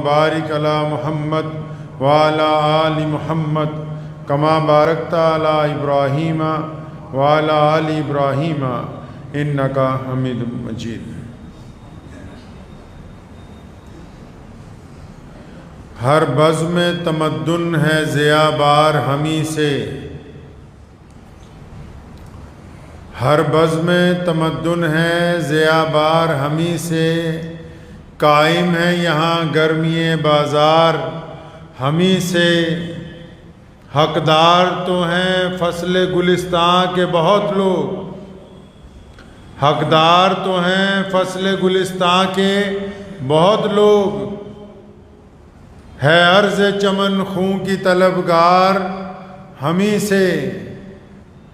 بارک علی محمد وعلی آل محمد کما بارکت علی ابراہیم وعلی آل ابراہیم انک حمید مجید۔ ہر بزم تمدن ہے ضیاء بار ہمیں سے، ہر بزم تمدن ہے ضیاء بار ہمیں سے، قائم ہے یہاں گرمی بازار ہمیں سے، حقدار تو ہیں فصل گلستان کے بہت لوگ، حقدار تو ہیں فصل گلستان کے بہت لوگ، ہے عرض چمن خوں کی طلبگار ہمیں سے،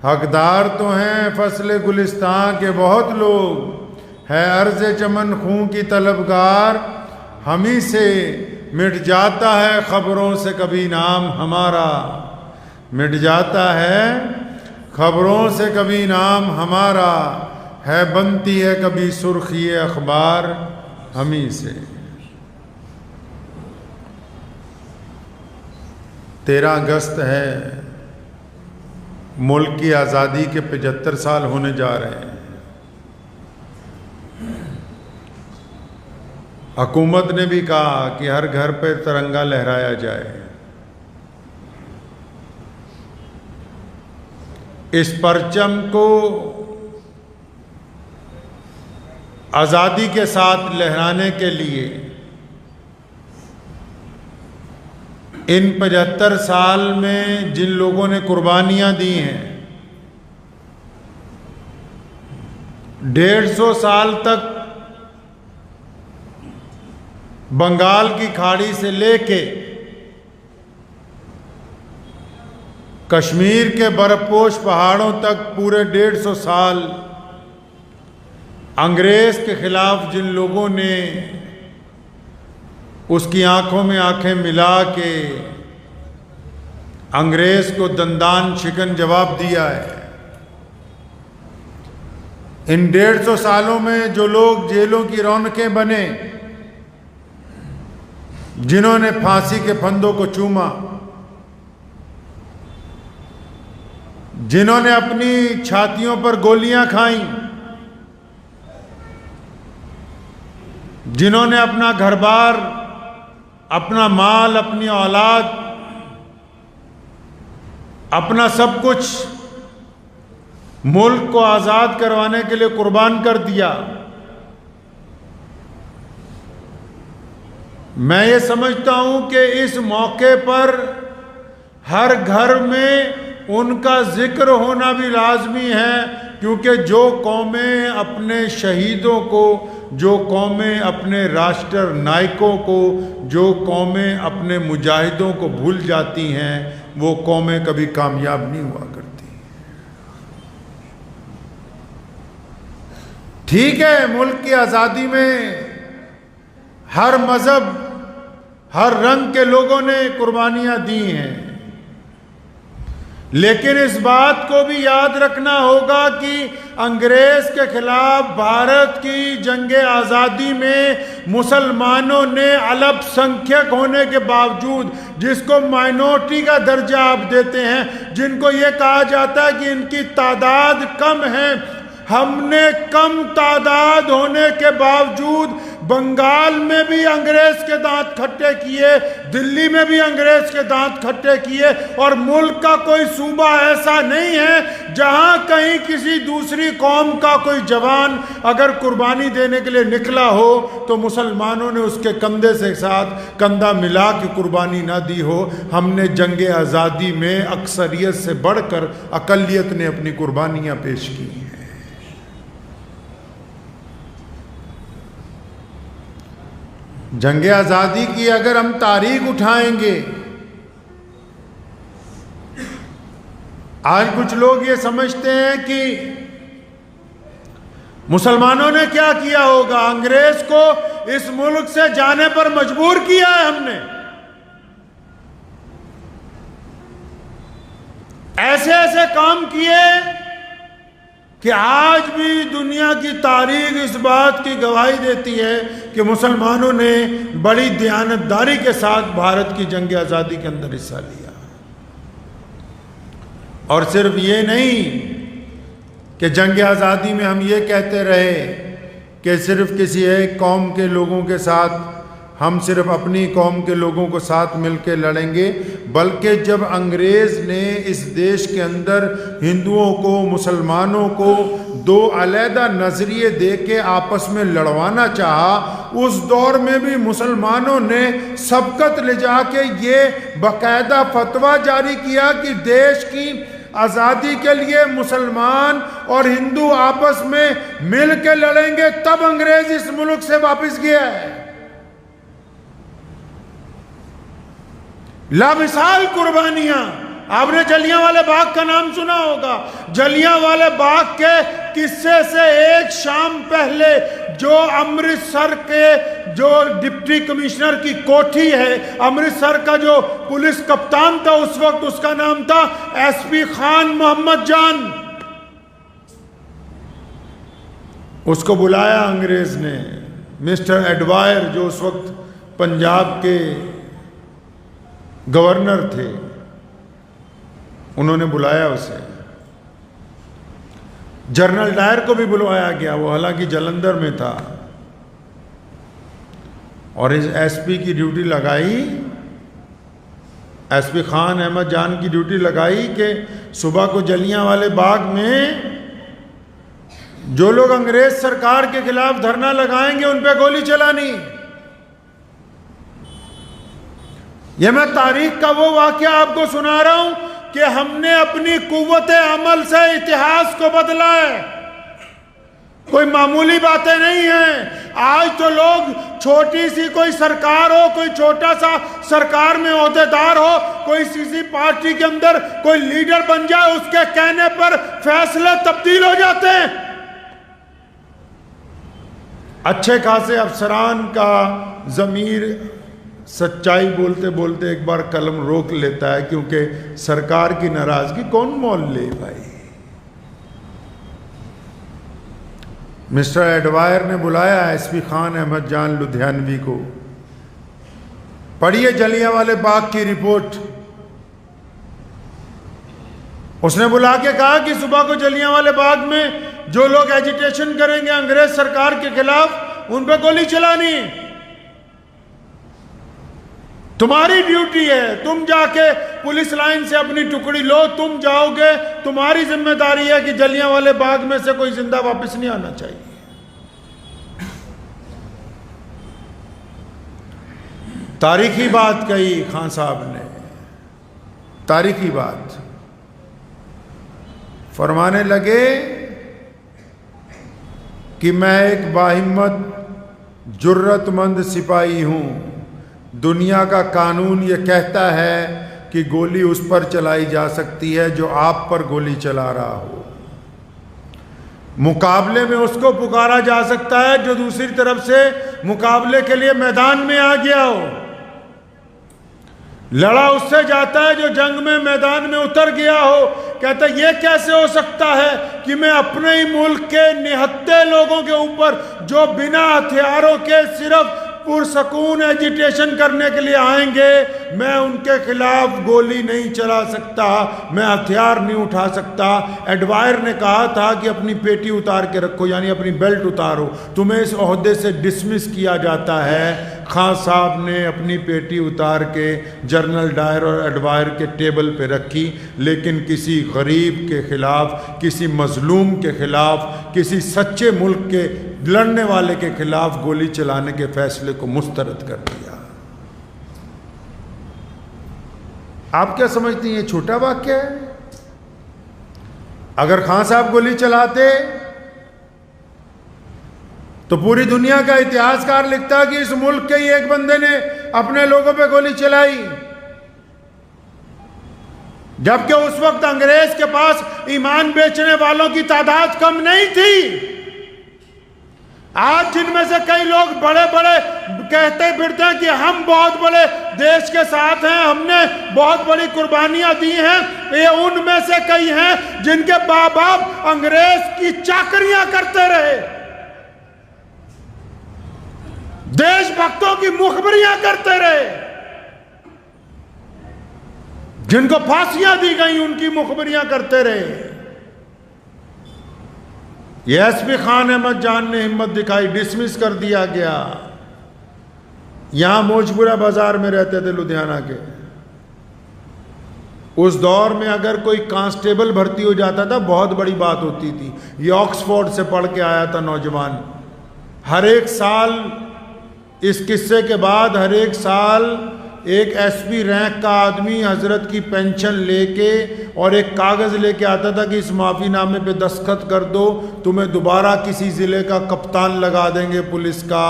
حقدار تو ہیں فصل گلستان کے بہت لوگ، ہے عرض چمن خوں کی طلبگار ہمیں سے، مٹ جاتا ہے خبروں سے کبھی نام ہمارا، مٹ جاتا ہے خبروں سے کبھی نام ہمارا، ہے بنتی ہے کبھی سرخی اخبار ہمیں سے۔ 13 اگست ہے، ملک کی آزادی کے 75 سال ہونے جا رہے ہیں۔ حکومت نے بھی کہا کہ ہر گھر پہ ترنگا لہرایا جائے۔ اس پرچم کو آزادی کے ساتھ لہرانے کے لیے ان 75 سال میں جن لوگوں نے قربانیاں دی ہیں، 150 سال تک بنگال کی کھاڑی سے لے کے کشمیر کے برف پوش پہاڑوں تک پورے 150 سال انگریز کے خلاف جن لوگوں نے اس کی آنکھوں میں آنکھیں ملا کے انگریز کو دندان شکن جواب دیا ہے، ان 150 سالوں میں جو لوگ جیلوں کی رونقیں بنے، جنہوں نے پھانسی کے پھندوں کو چوما، جنہوں نے اپنی چھاتیوں پر گولیاں کھائیں، جنہوں نے اپنا گھر بار، اپنا مال، اپنی اولاد، اپنا سب کچھ ملک کو آزاد کروانے کے لیے قربان کر دیا، میں یہ سمجھتا ہوں کہ اس موقع پر ہر گھر میں ان کا ذکر ہونا بھی لازمی ہے، کیونکہ جو قومیں اپنے شہیدوں کو، جو قومیں اپنے راشٹر نائکوں کو، جو قومیں اپنے مجاہدوں کو بھول جاتی ہیں، وہ قومیں کبھی کامیاب نہیں ہوا کرتی۔ ٹھیک ہے، ملک کی آزادی میں ہر مذہب، ہر رنگ کے لوگوں نے قربانیاں دی ہیں، لیکن اس بات کو بھی یاد رکھنا ہوگا کہ انگریز کے خلاف بھارت کی جنگ آزادی میں مسلمانوں نے الپ سنکھیک ہونے کے باوجود، جس کو مائنورٹی کا درجہ آپ دیتے ہیں، جن کو یہ کہا جاتا ہے کہ ان کی تعداد کم ہے، ہم نے کم تعداد ہونے کے باوجود بنگال میں بھی انگریز کے دانت کھٹے کیے، دلی میں بھی انگریز کے دانت کھٹے کیے، اور ملک کا کوئی صوبہ ایسا نہیں ہے جہاں کہیں کسی دوسری قوم کا کوئی جوان اگر قربانی دینے کے لیے نکلا ہو تو مسلمانوں نے اس کے کندھے سے ساتھ کندھا ملا کے قربانی نہ دی ہو۔ ہم نے جنگ آزادی میں اکثریت سے بڑھ کر اقلیت نے اپنی قربانیاں پیش کی ہیں۔ جنگ آزادی کی اگر ہم تاریخ اٹھائیں گے، آج کچھ لوگ یہ سمجھتے ہیں کہ مسلمانوں نے کیا کیا ہوگا، انگریز کو اس ملک سے جانے پر مجبور کیا ہے ہم نے، ایسے ایسے کام کیے کہ آج بھی دنیا کی تاریخ اس بات کی گواہی دیتی ہے کہ مسلمانوں نے بڑی دیانتداری کے ساتھ بھارت کی جنگ آزادی کے اندر حصہ لیا. اور صرف یہ نہیں کہ جنگ آزادی میں ہم یہ کہتے رہے کہ صرف کسی ایک قوم کے لوگوں کے ساتھ، ہم صرف اپنی قوم کے لوگوں کو ساتھ مل کے لڑیں گے، بلکہ جب انگریز نے اس دیش کے اندر ہندوؤں کو، مسلمانوں کو دو علیحدہ نظریے دے کے آپس میں لڑوانا چاہا، اس دور میں بھی مسلمانوں نے سبقت لے جا کے یہ باقاعدہ فتویٰ جاری کیا کہ دیش کی آزادی کے لیے مسلمان اور ہندو آپس میں مل کے لڑیں گے، تب انگریز اس ملک سے واپس گیا ہے. لامثال قربانیاں. آپ نے جلیاں والے باغ کا نام سنا ہوگا. جلیاں والے باغ کے قصے سے ایک شام پہلے جو امرتسر کے جو ڈپٹی کمشنر کی کوٹھی ہے، امرتسر کا جو پولیس کپتان تھا اس وقت، اس کا نام تھا ایس پی خان محمد جان. اس کو بلایا انگریز نے. مسٹر ایڈوائر جو اس وقت پنجاب کے گورنر تھے، انہوں نے بلایا اسے. جنرل ڈائر کو بھی بلوایا گیا، وہ حالانکہ جلندھر میں تھا، اور اس ایس پی کی ڈیوٹی لگائی، ایس پی خان احمد جان کی ڈیوٹی لگائی کہ صبح کو جلیاں والے باغ میں جو لوگ انگریز سرکار کے خلاف دھرنا لگائیں گے ان پہ گولی چلانی. یہ میں تاریخ کا وہ واقعہ آپ کو سنا رہا ہوں کہ ہم نے اپنی قوت عمل سے اتہاس کو بدلا ہے. کوئی معمولی باتیں نہیں ہیں. آج تو لوگ چھوٹی سی کوئی سرکار ہو، کوئی چھوٹا سا سرکار میں عہدیدار ہو، کوئی سی پارٹی کے اندر کوئی لیڈر بن جائے، اس کے کہنے پر فیصلے تبدیل ہو جاتے ہیں. اچھے خاصے افسران کا ضمیر سچائی بولتے بولتے ایک بار قلم روک لیتا ہے، کیونکہ سرکار کی ناراضگی کون مول لے بھائی. مسٹر ایڈوائر نے بلایا ایس پی خان احمد جان لدھیانوی کو. پڑھیے جلیاں والے باغ کی رپورٹ. اس نے بلا کے کہا کہ صبح کو جلیاں والے باغ میں جو لوگ ایجیٹیشن کریں گے انگریز سرکار کے خلاف، ان پہ گولی چلانی. تمہاری ڈیوٹی ہے، تم جا کے پولیس لائن سے اپنی ٹکڑی لو، تم جاؤ گے، تمہاری ذمہ داری ہے کہ جلیاں والے باغ میں سے کوئی زندہ واپس نہیں آنا چاہیے. تاریخی بات کہی خان صاحب نے، تاریخی بات. فرمانے لگے کہ میں ایک باہمت جرت مند سپاہی ہوں. دنیا کا قانون یہ کہتا ہے کہ گولی اس پر چلائی جا سکتی ہے جو آپ پر گولی چلا رہا ہو. مقابلے میں اس کو پکارا جا سکتا ہے جو دوسری طرف سے مقابلے کے لیے میدان میں آ گیا ہو. لڑا اس سے جاتا ہے جو جنگ میں میدان میں اتر گیا ہو. کہتا ہے یہ کیسے ہو سکتا ہے کہ میں اپنے ہی ملک کے نہتے لوگوں کے اوپر جو بنا ہتھیاروں کے صرف پرسکون ایجیٹیشن کرنے کے لیے آئیں گے، میں ان کے خلاف گولی نہیں چلا سکتا، میں ہتھیار نہیں اٹھا سکتا. ایڈوائر نے کہا تھا کہ اپنی پیٹی اتار کے رکھو، یعنی اپنی بیلٹ اتارو، تمہیں اس عہدے سے ڈسمس کیا جاتا ہے. خان صاحب نے اپنی پیٹی اتار کے جنرل ڈائر اور ایڈوائر کے ٹیبل پہ رکھی، لیکن کسی غریب کے خلاف، کسی مظلوم کے خلاف، کسی سچے ملک کے لڑنے والے کے خلاف گولی چلانے کے فیصلے کو مسترد کر دیا. آپ کیا سمجھتی ہیں یہ چھوٹا واقعہ ہے؟ اگر خان صاحب گولی چلاتے تو پوری دنیا کا اتہاس کار لکھتا کہ اس ملک کے ہی ایک بندے نے اپنے لوگوں پہ گولی چلائی، جبکہ اس وقت انگریز کے پاس ایمان بیچنے والوں کی تعداد کم نہیں تھی. آج جن میں سے کئی لوگ بڑے بڑے کہتے پھرتے ہیں کہ ہم بہت بڑے دیش کے ساتھ ہیں، ہم نے بہت بڑی قربانیاں دی ہیں، یہ ان میں سے کئی ہیں جن کے باپ باپ انگریز کی چاکریاں کرتے رہے، دیش بھکتوں کی مخبریاں کرتے رہے، جن کو پھانسیاں دی گئیں ان کی مخبریاں کرتے رہے۔ یہ ایس پی خان احمد جان نے ہمت دکھائی، ڈسمس کر دیا گیا۔ یہاں موجپورہ بازار میں رہتے تھے لدھیانہ کے، اس دور میں اگر کوئی کانسٹیبل بھرتی ہو جاتا تھا بہت بڑی بات ہوتی تھی۔ یہ آکسفورڈ سے پڑھ کے آیا تھا نوجوان، ہر ایک سال اس قصے کے بعد ہر ایک سال ایک ایس پی رینک کا آدمی حضرت کی پینشن لے کے اور ایک کاغذ لے کے آتا تھا کہ اس معافی نامے پہ دستخط کر دو، تمہیں دوبارہ کسی ضلع کا کپتان لگا دیں گے پولیس کا۔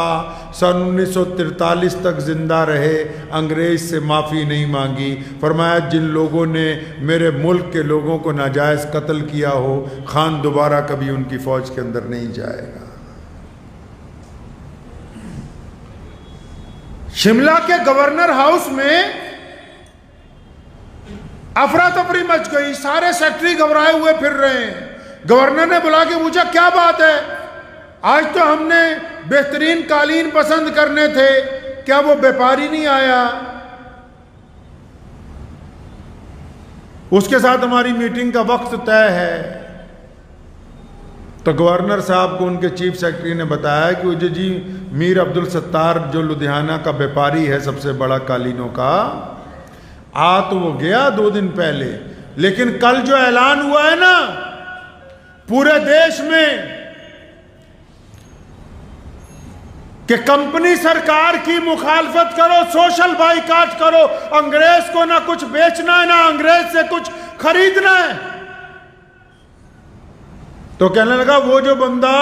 سن 1943 تک زندہ رہے، انگریز سے معافی نہیں مانگی۔ فرمایا جن لوگوں نے میرے ملک کے لوگوں کو ناجائز قتل کیا ہو، خان دوبارہ کبھی ان کی فوج کے اندر نہیں جائے گا۔ شملہ کے گورنر ہاؤس میں افراتفری مچ گئی، سارے سیکٹری گھبرائے ہوئے پھر رہے ہیں۔ گورنر نے بلا کے پوچھا کیا بات ہے، آج تو ہم نے بہترین قالین پسند کرنے تھے، کیا وہ بیپاری نہیں آیا؟ اس کے ساتھ ہماری میٹنگ کا وقت طے ہے۔ تو گورنر صاحب کو ان کے چیف سیکرٹری نے بتایا کہ وہ جی میر عبدالستار جو لدھیانہ کا بیپاری ہے سب سے بڑا قالینوں کا، تو وہ گیا 2 دن پہلے، لیکن کل جو اعلان ہوا ہے نا پورے دیش میں کہ کمپنی سرکار کی مخالفت کرو، سوشل بائیکاٹ کرو، انگریز کو نہ کچھ بیچنا ہے نہ انگریز سے کچھ خریدنا ہے۔ تو کہنے لگا وہ جو بندہ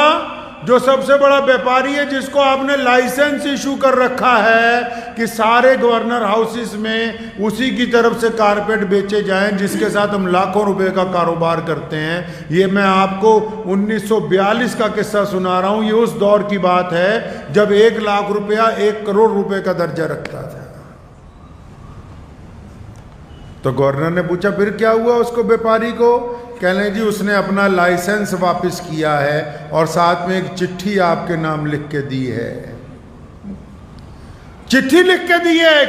جو سب سے بڑا بیپاری ہے جس کو آپ نے لائسنس ایشو کر رکھا ہے کہ سارے گورنر ہاؤسز میں اسی کی طرف سے کارپیٹ بیچے جائیں جس کے ساتھ ہم لاکھوں روپے کا کاروبار کرتے ہیں، یہ میں آپ کو 1942 کا قصہ سنا رہا ہوں۔ یہ اس دور کی بات ہے جب 1 لاکھ روپیہ 1 کروڑ روپے کا درجہ رکھتا تھا۔ تو گورنر نے پوچھا پھر کیا ہوا اس کو بیپاری کو؟ کہنے لگے جی اس نے اپنا لائسنس واپس کیا ہے اور ساتھ میں ایک چٹھی آپ کے نام لکھ کے دی ہے، چٹھی لکھ کے دی ہے،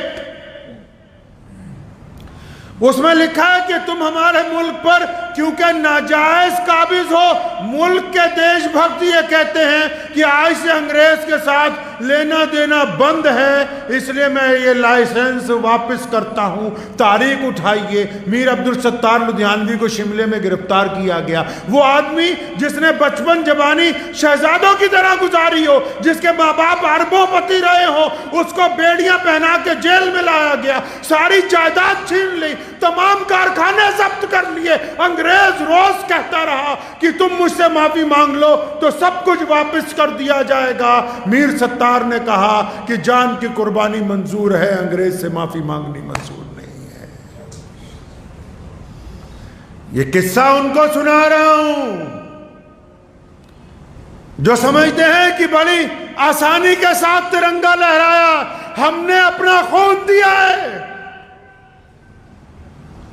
اس میں لکھا ہے کہ تم ہمارے ملک پر کیونکہ ناجائز قابض ہو، ملک کے دیش بھکت یہ کہتے ہیں کہ آج سے انگریز کے ساتھ لینا دینا بند ہے، اس لیے میں یہ لائسنس واپس کرتا ہوں۔ تاریخ اٹھائیے، میر عبدالستار لدھیانوی کو شملے میں گرفتار کیا گیا، وہ آدمی جس نے بچپن جوانی شہزادوں کی طرح گزاری ہو، جس کے ماں باپ اربوں پتی رہے ہو، اس کو بیڑیاں پہنا کے جیل میں لایا گیا، ساری جائیداد چھین لی، تمام کارخانے ضبط کر لیے۔ انگریز روز کہتا رہا کہ تم مجھ سے معافی مانگ لو تو سب کچھ واپس کر دیا جائے گا۔ میر ستار نے کہا کہ جان کی قربانی منظور ہے، انگریز سے معافی مانگنی منظور نہیں ہے۔ یہ قصہ ان کو سنا رہا ہوں جو سمجھتے ہیں کہ بڑی آسانی کے ساتھ ترنگا لہرایا، ہم نے اپنا خون دیا ہے،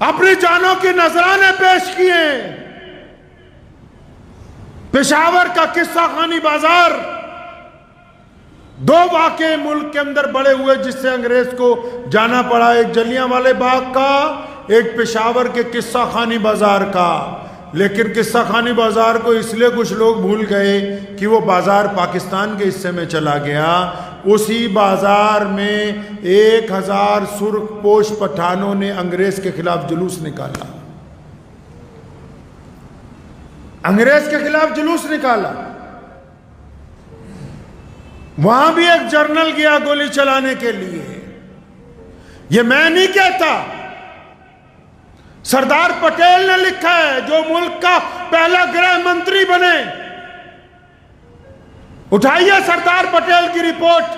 اپنی جانوں کی نذرانے پیش کیے۔ پشاور کا قصہ خانی بازار، 2 واقعے ملک کے اندر بڑے ہوئے جس سے انگریز کو جانا پڑا، ایک جلیانوالے باغ کا، ایک پشاور کے قصہ خانی بازار کا۔ لیکن قصہ خانی بازار کو اس لیے کچھ لوگ بھول گئے کہ وہ بازار پاکستان کے حصے میں چلا گیا۔ اسی بازار میں 1000 سرخ پوش پٹھانوں نے انگریز کے خلاف جلوس نکالا، انگریز کے خلاف جلوس نکالا۔ وہاں بھی ایک جرنل گیا گولی چلانے کے لیے۔ یہ میں نہیں کہتا، سردار پٹیل نے لکھا ہے جو ملک کا پہلا گرہ منتری بنے۔ اٹھائیے سردار پٹیل کی رپورٹ،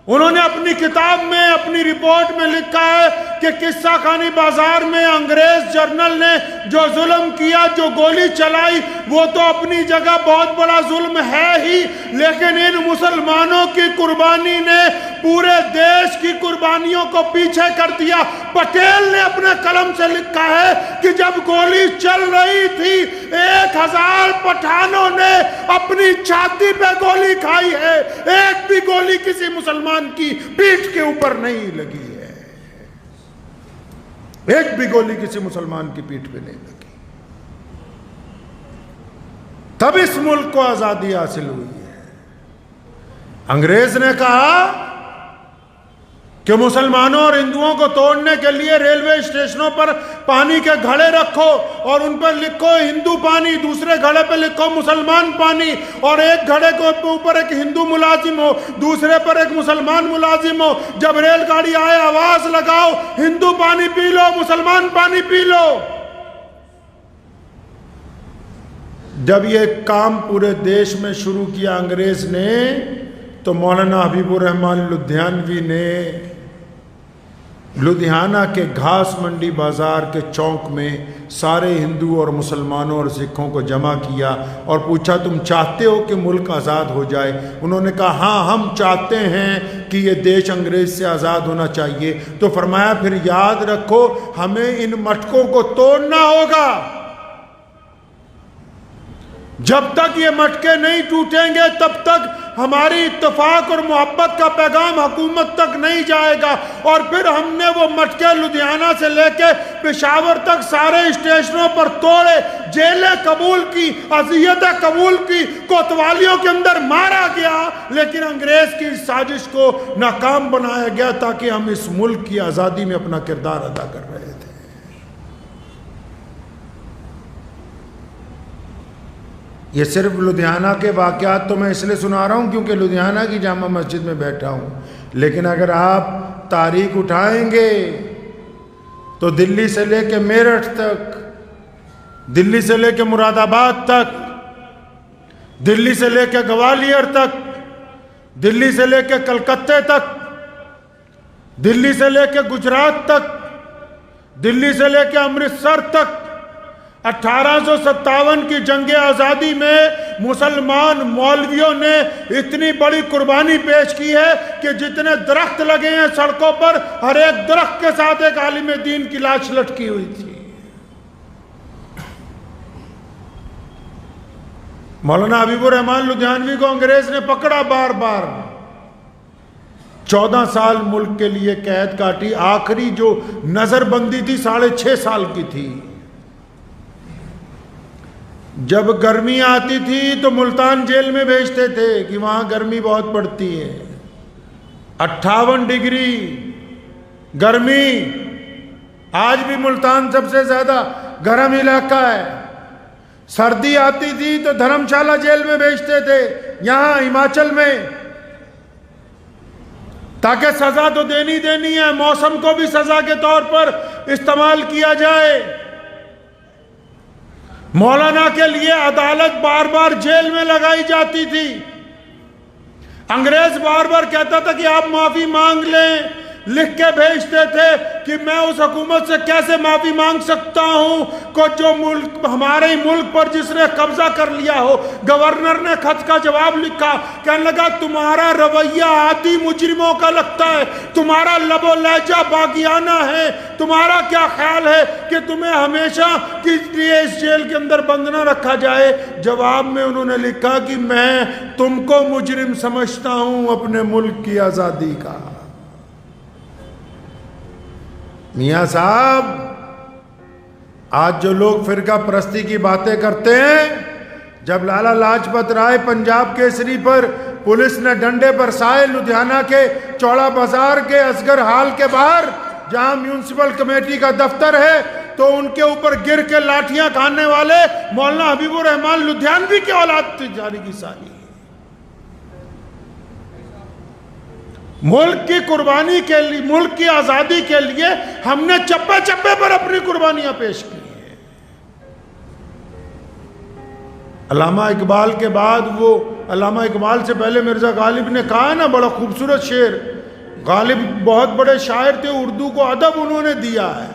انہوں نے اپنی کتاب میں، اپنی رپورٹ میں لکھا ہے کہ قصہ خانی بازار میں انگریز جرنل نے جو ظلم کیا، جو گولی چلائی، وہ تو اپنی جگہ بہت بڑا ظلم ہے ہی، لیکن ان مسلمانوں کی قربانی نے پورے دیش کی قربانیوں کو پیچھے کر دیا۔ پٹیل نے اپنے قلم سے لکھا ہے کہ جب گولی چل رہی تھی 1000 پٹھانوں نے اپنی چھاتی پہ گولی کھائی ہے، ایک بھی گولی کسی مسلمان کی پیٹھ کے اوپر نہیں لگی ہے، ایک بھی گولی کسی مسلمان کی پیٹھ پہ نہیں لگی۔ تب اس ملک کو آزادی حاصل ہوئی ہے۔ انگریز نے کہا کہ مسلمانوں اور ہندوؤں کو توڑنے کے لیے ریلوے اسٹیشنوں پر پانی کے گھڑے رکھو اور ان پر لکھو ہندو پانی، دوسرے گھڑے پہ لکھو مسلمان پانی، اور ایک گھڑے کے اوپر ایک ہندو ملازم ہو، دوسرے پر ایک مسلمان ملازم ہو۔ جب ریل گاڑی آئے آواز لگاؤ ہندو پانی پی لو، مسلمان پانی پی لو۔ جب یہ کام پورے دیش میں شروع کیا انگریز نے، تو مولانا حبیب الرحمن لدھیانوی نے لدھیانہ کے گھاس منڈی بازار کے چوک میں سارے ہندو اور مسلمانوں اور سکھوں کو جمع کیا اور پوچھا تم چاہتے ہو کہ ملک آزاد ہو جائے؟ انہوں نے کہا ہاں ہم چاہتے ہیں کہ یہ دیش انگریز سے آزاد ہونا چاہیے۔ تو فرمایا پھر یاد رکھو ہمیں ان مٹکوں کو توڑنا ہوگا، جب تک یہ مٹکے نہیں ٹوٹیں گے تب تک ہماری اتفاق اور محبت کا پیغام حکومت تک نہیں جائے گا۔ اور پھر ہم نے وہ مٹکے لدھیانہ سے لے کے پشاور تک سارے اسٹیشنوں پر توڑے، جیلیں قبول کی، اذیتیں قبول کی، کوتوالیوں کے اندر مارا گیا، لیکن انگریز کی سازش کو ناکام بنایا گیا تاکہ ہم اس ملک کی آزادی میں اپنا کردار ادا کر رہے تھے۔ یہ صرف لدھیانہ کے واقعات تو میں اس لیے سنا رہا ہوں کیونکہ لدھیانہ کی جامع مسجد میں بیٹھا ہوں، لیکن اگر آپ تاریخ اٹھائیں گے تو دلی سے لے کے میرٹھ تک، دلی سے لے کے مراد آباد تک، دلی سے لے کے گوالیر تک، دلی سے لے کے کلکتے تک، دلی سے لے کے گجرات تک، دلی سے لے کے امرتسر تک، 1857 کی جنگ آزادی میں مسلمان مولویوں نے اتنی بڑی قربانی پیش کی ہے کہ جتنے درخت لگے ہیں سڑکوں پر، ہر ایک درخت کے ساتھ ایک عالم دین کی لاش لٹکی ہوئی تھی۔ مولانا حبیب الرحمن لدھیانوی کو انگریز نے پکڑا بار بار، 14 سال ملک کے لیے قید کاٹی، آخری جو نظر بندی تھی 6.5 سال کی تھی۔ جب گرمی آتی تھی تو ملتان جیل میں بھیجتے تھے کہ وہاں گرمی بہت پڑتی ہے، 58 ڈگری گرمی، آج بھی ملتان سب سے زیادہ گرم علاقہ ہے۔ سردی آتی تھی تو دھرم شالہ جیل میں بھیجتے تھے یہاں ہماچل میں، تاکہ سزا تو دینی ہے، موسم کو بھی سزا کے طور پر استعمال کیا جائے۔ مولانا کے لیے عدالت بار بار جیل میں لگائی جاتی تھی، انگریز بار بار کہتا تھا کہ آپ معافی مانگ لیں، لکھ کے بھیجتے تھے کہ میں اس حکومت سے کیسے معافی مانگ سکتا ہوں کہ جو ملک ہمارے ملک پر جس نے قبضہ کر لیا ہو۔ گورنر نے خط کا جواب لکھا، کہنے لگا تمہارا رویہ عادی مجرموں کا لگتا ہے، تمہارا لب و لہجہ باغیانہ ہے، تمہارا کیا خیال ہے کہ تمہیں ہمیشہ کے لیے اس جیل کے اندر بند نہ رکھا جائے؟ جواب میں انہوں نے لکھا کہ میں تم کو مجرم سمجھتا ہوں اپنے ملک کی آزادی کا۔ میاں صاحب، آج جو لوگ فرقہ پرستی کی باتیں کرتے ہیں، جب لالا لاجپت رائے پنجاب کیسری پر پولیس نے ڈنڈے برسائے لدھیانہ کے چوڑا بازار کے اصغر ہال کے باہر جہاں میونسپل کمیٹی کا دفتر ہے، تو ان کے اوپر گر کے لاٹھیاں کھانے والے مولانا حبیب الرحمن لدھیانوی کی اولاد تھی جاری کی ساری۔ ملک کی قربانی کے لیے، ملک کی آزادی کے لیے ہم نے چپے چپے پر اپنی قربانیاں پیش کی ہیں۔ علامہ اقبال کے بعد، وہ علامہ اقبال سے پہلے مرزا غالب نے کہا نا بڑا خوبصورت شعر، غالب بہت بڑے شاعر تھے، اردو کو ادب انہوں نے دیا ہے.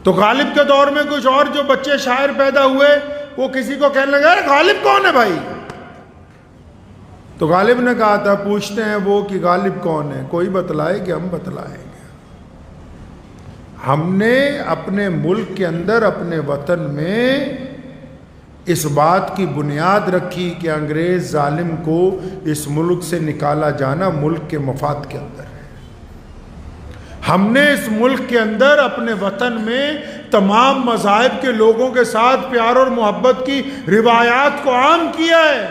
تو غالب کے دور میں کچھ اور جو بچے شاعر پیدا ہوئے وہ کسی کو کہنے لگا غالب کون ہے بھائی؟ تو غالب نے کہا تھا پوچھتے ہیں وہ کہ غالب کون ہے، کوئی بتلائے کہ ہم بتلائیں گے. ہم نے اپنے ملک کے اندر اپنے وطن میں اس بات کی بنیاد رکھی کہ انگریز ظالم کو اس ملک سے نکالا جانا ملک کے مفاد کے اندر ہے. ہم نے اس ملک کے اندر اپنے وطن میں تمام مذاہب کے لوگوں کے ساتھ پیار اور محبت کی روایات کو عام کیا ہے.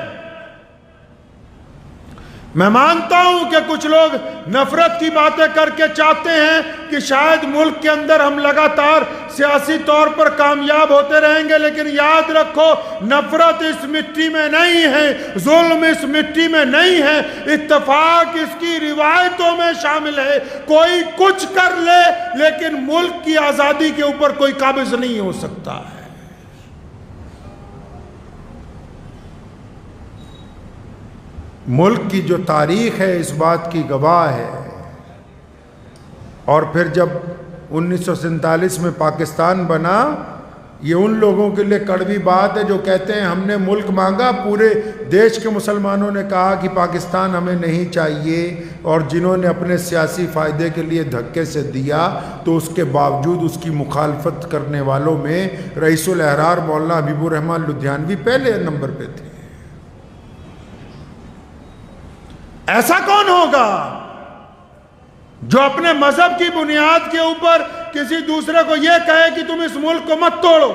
میں مانتا ہوں کہ کچھ لوگ نفرت کی باتیں کر کے چاہتے ہیں کہ شاید ملک کے اندر ہم لگاتار سیاسی طور پر کامیاب ہوتے رہیں گے، لیکن یاد رکھو نفرت اس مٹی میں نہیں ہے، ظلم اس مٹی میں نہیں ہے، اتفاق اس کی روایتوں میں شامل ہے. کوئی کچھ کر لے لیکن ملک کی آزادی کے اوپر کوئی قابض نہیں ہو سکتا ہے. ملک کی جو تاریخ ہے اس بات کی گواہ ہے. اور پھر جب 1947 میں پاکستان بنا، یہ ان لوگوں کے لیے کڑوی بات ہے جو کہتے ہیں ہم نے ملک مانگا، پورے دیش کے مسلمانوں نے کہا کہ پاکستان ہمیں نہیں چاہیے، اور جنہوں نے اپنے سیاسی فائدے کے لیے دھکے سے دیا تو اس کے باوجود اس کی مخالفت کرنے والوں میں رئیس الاحرار مولانا حبیب الرحمن لدھیانوی پہلے نمبر پہ تھے. ایسا کون ہوگا جو اپنے مذہب کی بنیاد کے اوپر کسی دوسرے کو یہ کہے کہ تم اس ملک کو مت توڑو،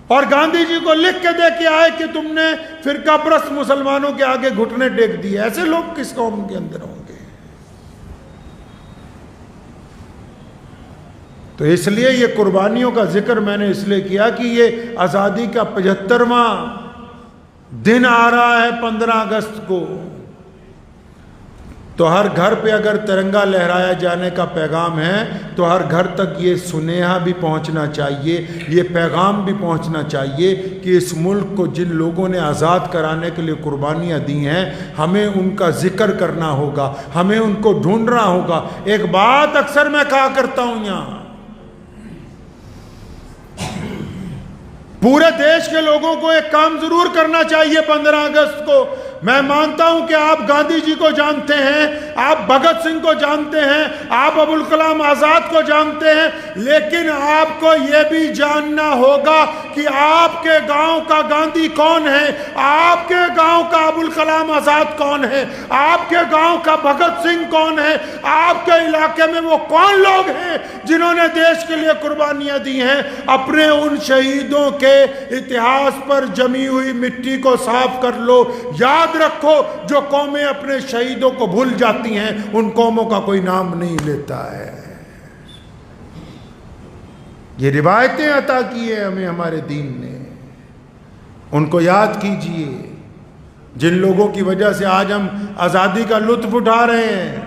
اور گاندھی جی کو لکھ کے دے کے آئے کہ تم نے فرقہ پرست مسلمانوں کے آگے گھٹنے ٹیک دیے؟ ایسے لوگ کس قوم کے اندر ہوں گے؟ تو اس لیے یہ قربانیوں کا ذکر میں نے اس لیے کیا کہ یہ آزادی کا 75واں دن آ رہا ہے 15 اگست کو. تو ہر گھر پہ اگر ترنگا لہرایا جانے کا پیغام ہے تو ہر گھر تک یہ سنیہا بھی پہنچنا چاہیے، یہ پیغام بھی پہنچنا چاہیے کہ اس ملک کو جن لوگوں نے آزاد کرانے کے لیے قربانیاں دی ہیں ہمیں ان کا ذکر کرنا ہوگا، ہمیں ان کو ڈھونڈنا ہوگا. ایک بات اکثر میں کہا کرتا ہوں، یہاں پورے دیش کے لوگوں کو ایک کام ضرور کرنا چاہیے 15 اگست کو. میں مانتا ہوں کہ آپ گاندھی جی کو جانتے ہیں، آپ بھگت سنگھ کو جانتے ہیں، آپ ابوالکلام آزاد کو جانتے ہیں، لیکن آپ کو یہ بھی جاننا ہوگا کہ آپ کے گاؤں کا گاندھی کون ہے، آپ کے گاؤں کا ابوالکلام آزاد کون ہے، آپ کے گاؤں کا بھگت سنگھ کون ہے، آپ کے علاقے میں وہ کون لوگ ہیں جنہوں نے دیش کے لیے قربانیاں دی ہیں. اپنے ان شہیدوں کے اتہاس پر جمی ہوئی مٹی کو صاف کر لو. یاد رکھو جو قومیں اپنے شہیدوں کو بھول جاتی ہیں ان قوموں کا کوئی نام نہیں لیتا ہے. یہ روایتیں عطا کی ہیں ہمیں ہمارے دین نے، ان کو یاد کیجئے. جن لوگوں کی وجہ سے آج ہم آزادی کا لطف اٹھا رہے ہیں،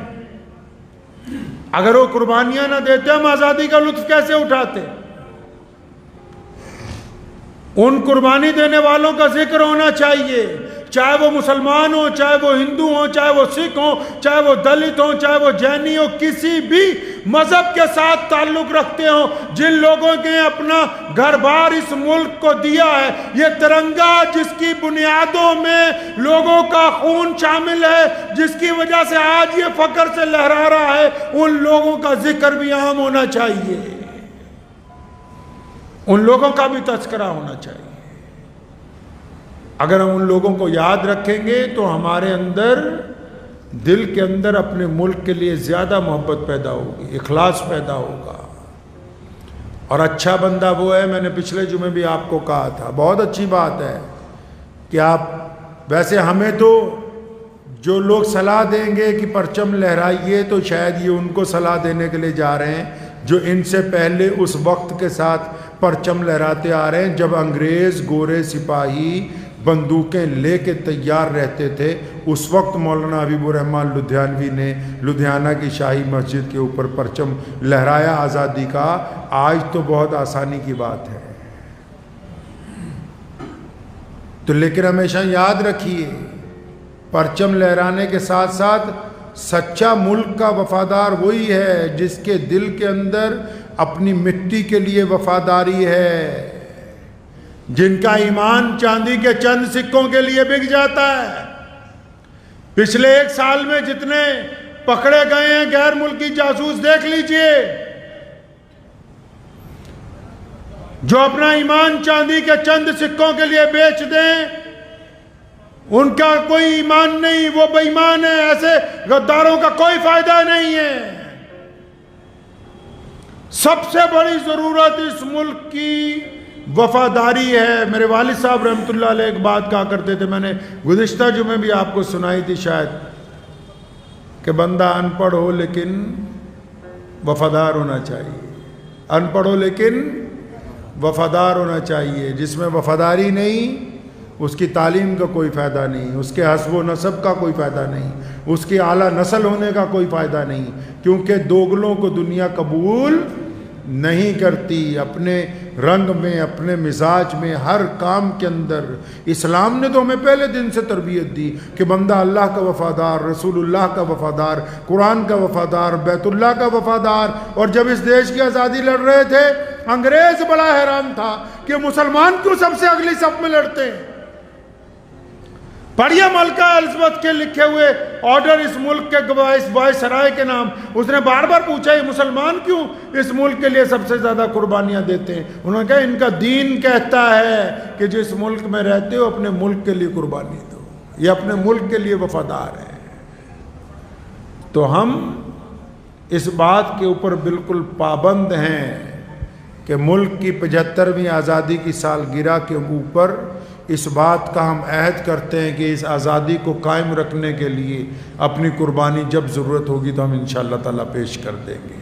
اگر وہ قربانیاں نہ دیتے ہم آزادی کا لطف کیسے اٹھاتے؟ ان قربانی دینے والوں کا ذکر ہونا چاہیے، چاہے وہ مسلمان ہوں، چاہے وہ ہندو ہوں، چاہے وہ سکھ ہوں، چاہے وہ دلت ہوں، چاہے وہ جینی ہوں، کسی بھی مذہب کے ساتھ تعلق رکھتے ہوں. جن لوگوں نے اپنا گھر بار اس ملک کو دیا ہے، یہ ترنگا جس کی بنیادوں میں لوگوں کا خون شامل ہے، جس کی وجہ سے آج یہ فخر سے لہرا رہا ہے، ان لوگوں کا ذکر بھی عام ہونا چاہیے، ان لوگوں کا بھی تذکرہ ہونا چاہیے. اگر ہم ان لوگوں کو یاد رکھیں گے تو ہمارے اندر دل کے اندر اپنے ملک کے لیے زیادہ محبت پیدا ہوگی، اخلاص پیدا ہوگا. اور اچھا بندہ وہ ہے، میں نے پچھلے جمعے بھی آپ کو کہا تھا، بہت اچھی بات ہے کہ آپ، ویسے ہمیں تو جو لوگ صلاح دیں گے کہ پرچم لہرائیے تو شاید یہ ان کو صلاح دینے کے لیے جا رہے ہیں جو ان سے پہلے اس وقت کے ساتھ پرچم لہراتے آ رہے ہیں جب انگریز گورے سپاہی بندوقیں لے کے تیار رہتے تھے. اس وقت مولانا حبیب الرحمن لدھیانوی نے لدھیانہ کی شاہی مسجد کے اوپر پرچم لہرایا آزادی کا. آج تو بہت آسانی کی بات ہے. تو لیکن ہمیشہ یاد رکھیے پرچم لہرانے کے ساتھ ساتھ سچا ملک کا وفادار وہی ہے جس کے دل کے اندر اپنی مٹی کے لیے وفاداری ہے، جن کا ایمان چاندی کے چند سکوں کے لیے بک جاتا ہے۔ پچھلے 1 سال میں جتنے پکڑے گئے ہیں غیر ملکی جاسوس دیکھ لیجئے، جو اپنا ایمان چاندی کے چند سکوں کے لیے بیچ دیں، ان کا کوئی ایمان نہیں، وہ بے ایمان ہے۔ ایسے غداروں کا کوئی فائدہ نہیں ہے۔ سب سے بڑی ضرورت اس ملک کی وفاداری ہے۔ میرے والد صاحب رحمۃ اللہ علیہ ایک بات کہا کرتے تھے، میں نے گزشتہ جمعے بھی آپ کو سنائی تھی شاید، کہ بندہ ان پڑھ ہو لیکن وفادار ہونا چاہیے، ان پڑھ ہو لیکن وفادار ہونا چاہیے۔ جس میں وفاداری نہیں اس کی تعلیم کا کوئی فائدہ نہیں، اس کے حسب و نسب کا کوئی فائدہ نہیں، اس کی اعلیٰ نسل ہونے کا کوئی فائدہ نہیں، کیونکہ دوگلوں کو دنیا قبول نہیں کرتی۔ اپنے رنگ میں، اپنے مزاج میں، ہر کام کے اندر اسلام نے تو ہمیں پہلے دن سے تربیت دی کہ بندہ اللہ کا وفادار، رسول اللہ کا وفادار، قرآن کا وفادار، بیت اللہ کا وفادار۔ اور جب اس دیش کی آزادی لڑ رہے تھے، انگریز بڑا حیران تھا کہ مسلمان کیوں سب سے اگلی صف میں لڑتے ہیں۔ پڑھیے ملکہ الزبتھ کے لکھے ہوئے آرڈر اس ملک کے وائسرائے کے نام، اس نے بار بار پوچھا یہ مسلمان کیوں اس ملک کے لیے سب سے زیادہ قربانیاں دیتے ہیں؟ انہوں نے کہا ان کا دین کہتا ہے کہ جس ملک میں رہتے ہو اپنے ملک کے لیے قربانی دو، یہ اپنے ملک کے لیے وفادار ہے۔ تو ہم اس بات کے اوپر بالکل پابند ہیں کہ ملک کی 75ویں آزادی کی سالگرہ کے اوپر اس بات کا ہم عہد کرتے ہیں کہ اس آزادی کو قائم رکھنے کے لیے اپنی قربانی جب ضرورت ہوگی تو ہم انشاءاللہ تعالیٰ پیش کر دیں گے۔